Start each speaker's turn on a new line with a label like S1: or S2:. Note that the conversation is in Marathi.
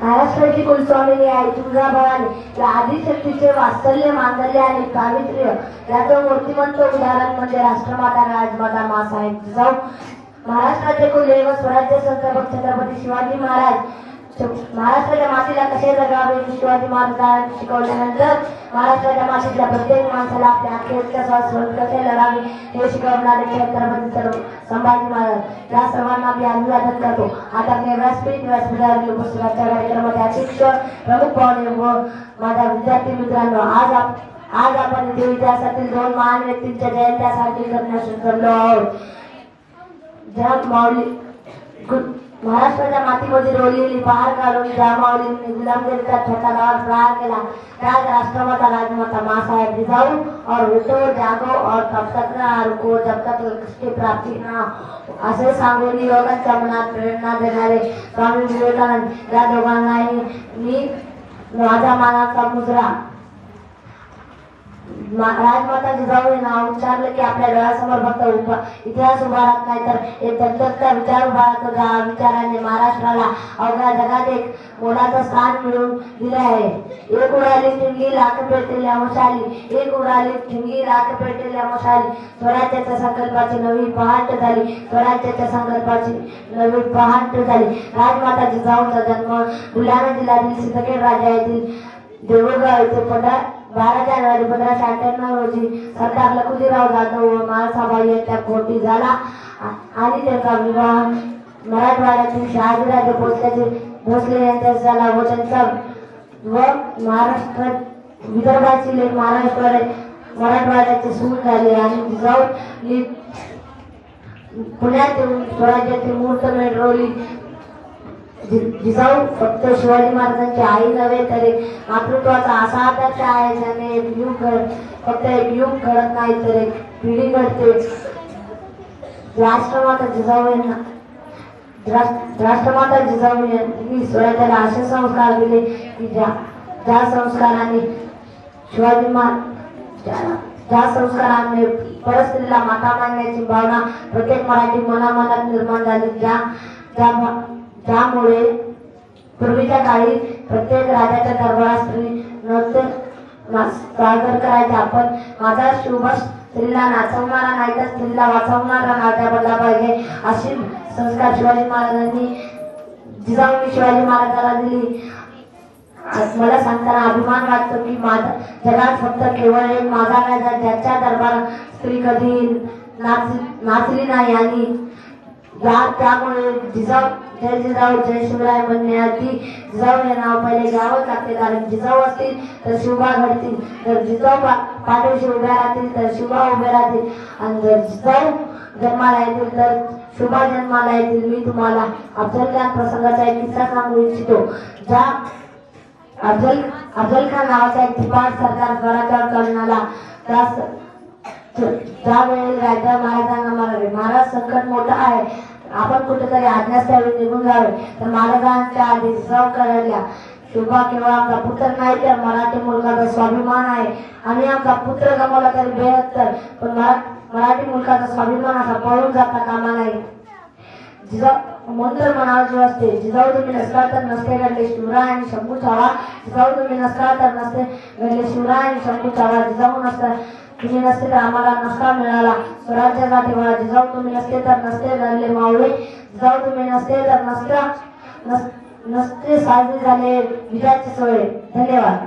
S1: महाराष्ट्राची कुलस्वामिनी आई तुळजाभवानी या आदिशक्तीचे वात्सल्य मांगल्य आणि पावित्र्य याचं मूर्तिमंत उदाहरण म्हणजे राष्ट्रमाता राजमाता माँसाहेब जिजाऊ. महाराष्ट्राचे कुलदैवत स्वराज्य संस्थापक छत्रपती शिवाजी महाराज महाराष्ट्राच्या मातीला कसे जगावे शिवाजी महाराजांनी शिकवल्यानंतर महाराष्ट्राच्या मातीतल्या प्रत्येक माणसाला आपल्या अखेरच्या श्वासावर कसे लढावे हे शिकवणारे छत्रपती संभाजी महाराज या सर्वांना मी अभिवादन करतो. आता मी व्यासपीठावर उपस्थित कार्यक्रमाचे अध्यक्ष प्रमुख पाहुणे व माझ्या विद्यार्थी मित्रांनो, आज आपण इथे इतिहासातील दोन महान व्यक्तींच्या जयंत्या साजरी करण्यास जमलो आहोत. ज्या माऊली महाराष्ट्राच्या मातीमध्ये रोवलेली पहार काढून ज्या माऊलींनी गुलामगिरीचा ठेकाणावर प्रहार केला त्याच राष्ट्रमाता राजमाता माँसाहेब जिजाऊ और उठो जागो और तब तक ना रुको जब तक उसकी प्राप्ती ना असे सांगून युवकांच्या मनात प्रेरणा देणारे स्वामी विवेकानंद या दोघांनाही मी माझा मानाचा मुजरा. राजमाता जिजाऊ हे नाव उच्चारलं की आपल्या डोळ्यासमोर फक्त इतिहास उभा राहत नाही तर एक दत्तकचा विचार उभा राहतो. ज्या विचाराने महाराष्ट्राला अवघ्या जगात एक मोलाचं स्थान मिळवून दिले आहे. एक उडाली ठिंगी लाख पेटलेल्या मशाली, एक उडाली ठिंगी लाख पेटलेल्या मशाली. स्वराज्याच्या संकल्पाची नवी पहाट झाली, स्वराज्याच्या संकल्पाची नवी पहाट झाली. राजमाता जिजाऊचा जन्म बुलढाणा जिल्ह्यातील सिंदखेड राजा येथील देऊळगाव येथे 12 जानेवारी 1598 रोजी सरदार लखुजीराव जाधव व माळसाबाई यांच्या पोटी झाला आणि त्यांचा विवाह मराठवाड्यातील शहाजीराजे भोसले यांच्याशी झाला व त्यांचा महाराष्ट्र विदर्भातील एक मराठवाड्याची सून झाली आणि जिजाऊ पुण्यात येऊन स्वराज्याची मूर्तमेढ रोवली. जिजाऊ फक्त शिवाजी महाराजांची आई नव्हे तर मातृत्वाचा असा आदर्श आहे ज्याने फक्त एक युग घडत नाही तर एक पिढी घडते. राष्ट्रमाता जिजाऊ यांनी स्वराज्याला असे संस्कार दिले की ज्या संस्काराने परस्त्रीला माता मानण्याची भावना प्रत्येक मराठी मनामनात निर्माण झाली. त्यामुळे पूर्वीच्या काळी प्रत्येक राजाच्या दरबारात स्त्री नृत्य सादर करायचा. पण माझा शुभ स्त्रीला नाचवणारा नाही तर स्त्रीला वाचवणारा राजा बनला पाहिजे अशी संस्कार शिवाजी महाराजांनी जिजाऊंनी शिवाजी महाराजांना दिली. मला सांगताना अभिमान वाटतो की जगात फक्त केवळ एक माझा राजा ज्याच्या दरबारात स्त्री कधी नाचली नाही आणि त्यामुळे जय जिजाऊ जय शिवराय म्हणण्याआधी जिजाऊ हे नाव पहिले घ्यावंच लागते. कारण जिजाऊ असतील तर शिवबा घडतील, जर जिजाऊ पाठीशी उभ्या राहतील तर शिवबा उभे राहतील आणि जर जिजाऊ जन्माला येतील तर शुभा जन्माला येतील. मी तुम्हाला अफजल खान प्रसंगाचा एक किस्सा सांगू इच्छितो. ज्या अफजल खान नावाचा एक धिप्पाड सरदार स्वराज्यावर चालणारा त्यावेळी राजा महाराजांना म्हणाले, महाराज संकट मोठं आहे, आपण कुठेतरी आज्ञास्थळी निघून जावे. तर महाराजांच्या आधी जिजाऊ करडल्या, शुभा केवळ आमचा पुत्र नाही तर मराठी मुलकाचा स्वाभिमान आहे आणि आमचा पुत्र गमावला तरी बेहत्तर, पण मराठी मुलकाचा स्वाभिमान असा पळून जाता कामा नाही. जिजाऊ मंत्र म्हणावं असते, जिजाऊ तुम्ही नसला तर नसते घडले शिवराय आणि शंभू छावा. जिजाऊ तुम्ही नसला तर नसते घडले शिवराय आणि शंभू छावा. जिजाऊ तुम्ही नसते तर आम्हाला नसता मिळाला स्वराज्यासाठी मला. जिजाऊ तुम्ही नसते तर नसते लढले मावळे. जिजाऊ तुम्ही नसते तर नसते साजरे झाले विजयाचे सोहळे. धन्यवाद.